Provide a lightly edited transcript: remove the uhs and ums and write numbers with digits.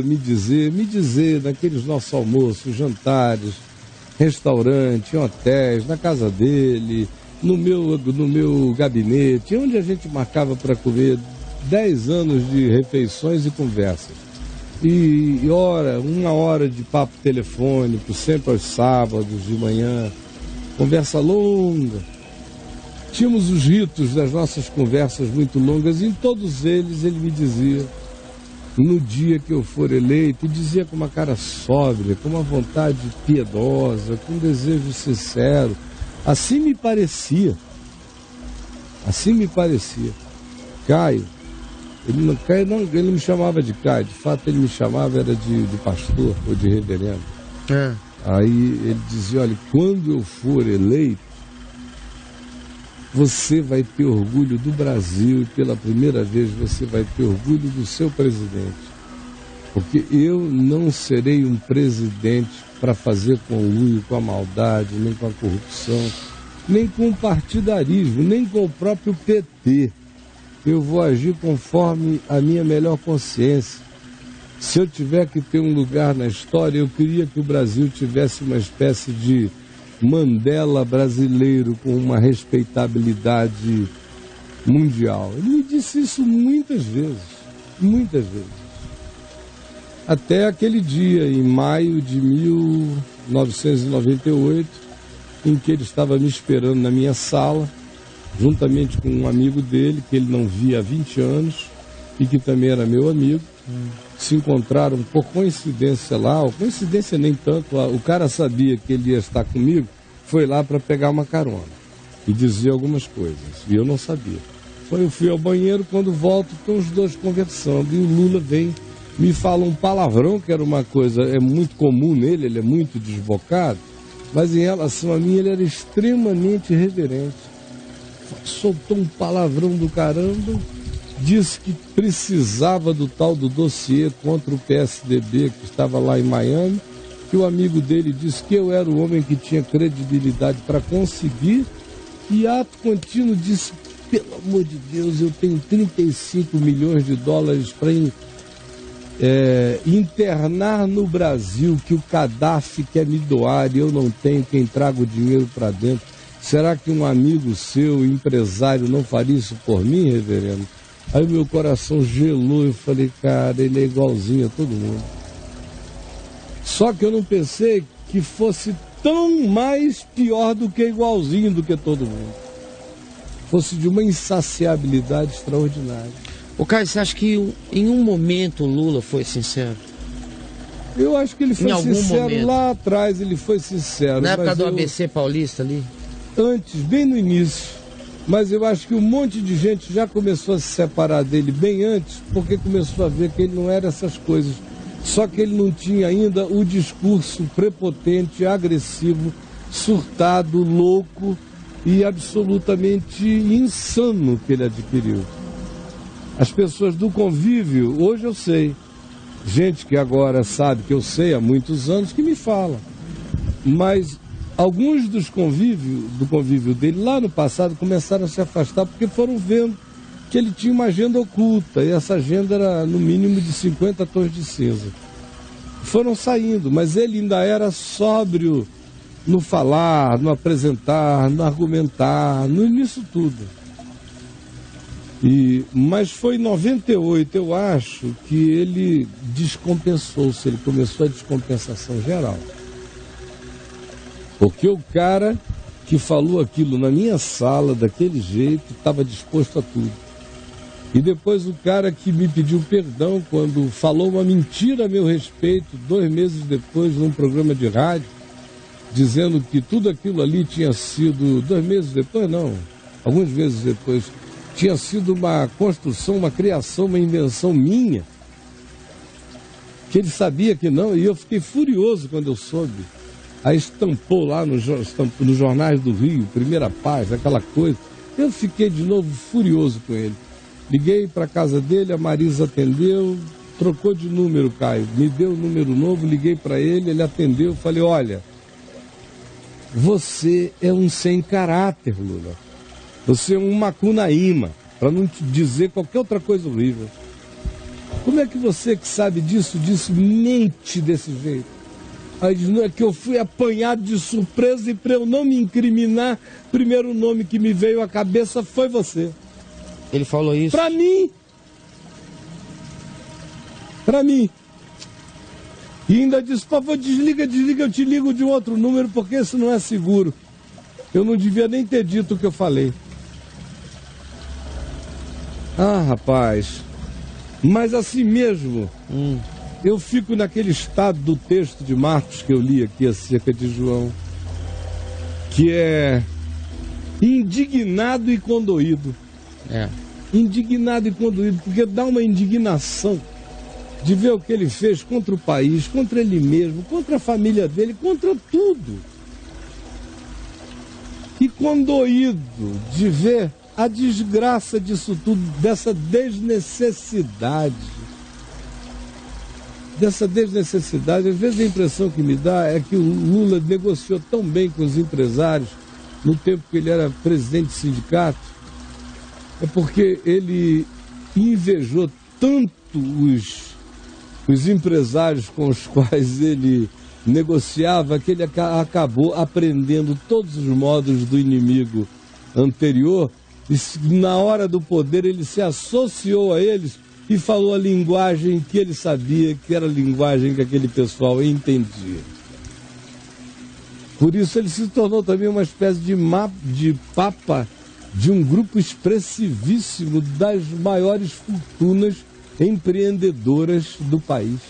Lula me dizer naqueles nossos almoços, jantares, restaurante, em hotéis, na casa dele, no meu gabinete, onde a gente marcava para comer 10 anos de refeições e conversas. E uma hora de papo telefônico, sempre aos sábados de manhã, conversa longa. Tínhamos os ritos das nossas conversas muito longas e em todos eles ele me dizia, no dia que eu for eleito, e dizia com uma cara sóbria, com uma vontade piedosa, com um desejo sincero. Assim me parecia. Caio, ele não me chamava de Caio, de fato ele me chamava era de pastor ou de reverendo. Aí ele dizia, olha, quando eu for eleito, você vai ter orgulho do Brasil e pela primeira vez você vai ter orgulho do seu presidente. Porque eu não serei um presidente para fazer conluio com a maldade, nem com a corrupção, nem com o partidarismo, nem com o próprio PT. Eu vou agir conforme a minha melhor consciência. Se eu tiver que ter um lugar na história, eu queria que o Brasil tivesse uma espécie de Mandela brasileiro com uma respeitabilidade mundial. Ele me disse isso muitas vezes. Até aquele dia, em maio de 1998, em que ele estava me esperando na minha sala, juntamente com um amigo dele, que ele não via há 20 anos, e que também era meu amigo. Se encontraram por coincidência lá, ou coincidência nem tanto, o cara sabia que ele ia estar comigo, foi lá para pegar uma carona e dizer algumas coisas, e eu não sabia. Eu fui ao banheiro, quando volto, estão os dois conversando, e o Lula vem, me fala um palavrão, que era uma coisa, é muito comum nele, ele é muito desbocado, mas em relação a mim ele era extremamente reverente. Soltou um palavrão do caramba, disse que precisava do tal do dossiê contra o PSDB que estava lá em Miami, que o amigo dele disse que eu era o homem que tinha credibilidade para conseguir, e ato contínuo disse, pelo amor de Deus, eu tenho 35 milhões de dólares para internar no Brasil, que o Gaddafi quer me doar e eu não tenho quem traga o dinheiro para dentro. Será que um amigo seu, empresário, não faria isso por mim, reverendo? Aí meu coração gelou, eu falei, cara, ele é igualzinho a todo mundo. Só que eu não pensei que fosse tão mais pior do que igualzinho do que todo mundo. Fosse de uma insaciabilidade extraordinária. Ô Caio, você acha que em um momento o Lula foi sincero? Eu acho que ele foi sincero lá atrás, ele foi sincero. Na época do ABC Paulista ali? Antes, bem no início. Mas eu acho que um monte de gente já começou a se separar dele bem antes, porque começou a ver que ele não era essas coisas. Só que ele não tinha ainda o discurso prepotente, agressivo, surtado, louco e absolutamente insano que ele adquiriu. As pessoas do convívio, hoje eu sei, gente que agora sabe que eu sei há muitos anos, que me fala. Mas alguns do convívio dele lá no passado começaram a se afastar porque foram vendo que ele tinha uma agenda oculta, e essa agenda era no mínimo de 50 tons de cinza. Foram saindo, mas ele ainda era sóbrio no falar, no apresentar, no argumentar, nisso tudo. Mas foi em 98, eu acho, que ele descompensou-se, ele começou a descompensação geral. Porque o cara que falou aquilo na minha sala, daquele jeito, estava disposto a tudo. E depois o cara que me pediu perdão quando falou uma mentira a meu respeito, 2 meses depois, num programa de rádio, dizendo que tudo aquilo ali tinha sido, 2 meses depois não, alguns meses depois, tinha sido uma construção, uma criação, uma invenção minha, que ele sabia que não, e eu fiquei furioso quando eu soube. Aí estampou lá nos jornais do Rio, primeira página, aquela coisa. Eu fiquei de novo furioso com ele. Liguei para a casa dele, a Marisa atendeu, trocou de número, Caio, me deu o número novo, liguei para ele, ele atendeu, falei, olha, você é um sem caráter, Lula. Você é um macunaíma, para não te dizer qualquer outra coisa horrível. Como é que você que sabe disso mente desse jeito? Aí diz, não, é que eu fui apanhado de surpresa e para eu não me incriminar, o primeiro nome que me veio à cabeça foi você. Ele falou isso? Para mim. Para mim. E ainda disse, por favor, desliga, eu te ligo de um outro número porque isso não é seguro. Eu não devia nem ter dito o que eu falei. Ah, rapaz, mas assim mesmo, eu fico naquele estado do texto de Marcos que eu li aqui acerca de João, que é indignado e condoído. Indignado e condoído, porque dá uma indignação de ver o que ele fez contra o país, contra ele mesmo, contra a família dele, contra tudo. E condoído de ver a desgraça disso tudo, dessa desnecessidade. Às vezes a impressão que me dá é que o Lula negociou tão bem com os empresários no tempo que ele era presidente de sindicato, é porque ele invejou tanto os empresários com os quais ele negociava que ele acabou aprendendo todos os modos do inimigo anterior. E na hora do poder ele se associou a eles e falou a linguagem que ele sabia que era a linguagem que aquele pessoal entendia. Por isso ele se tornou também uma espécie de papa de um grupo expressivíssimo das maiores fortunas empreendedoras do país.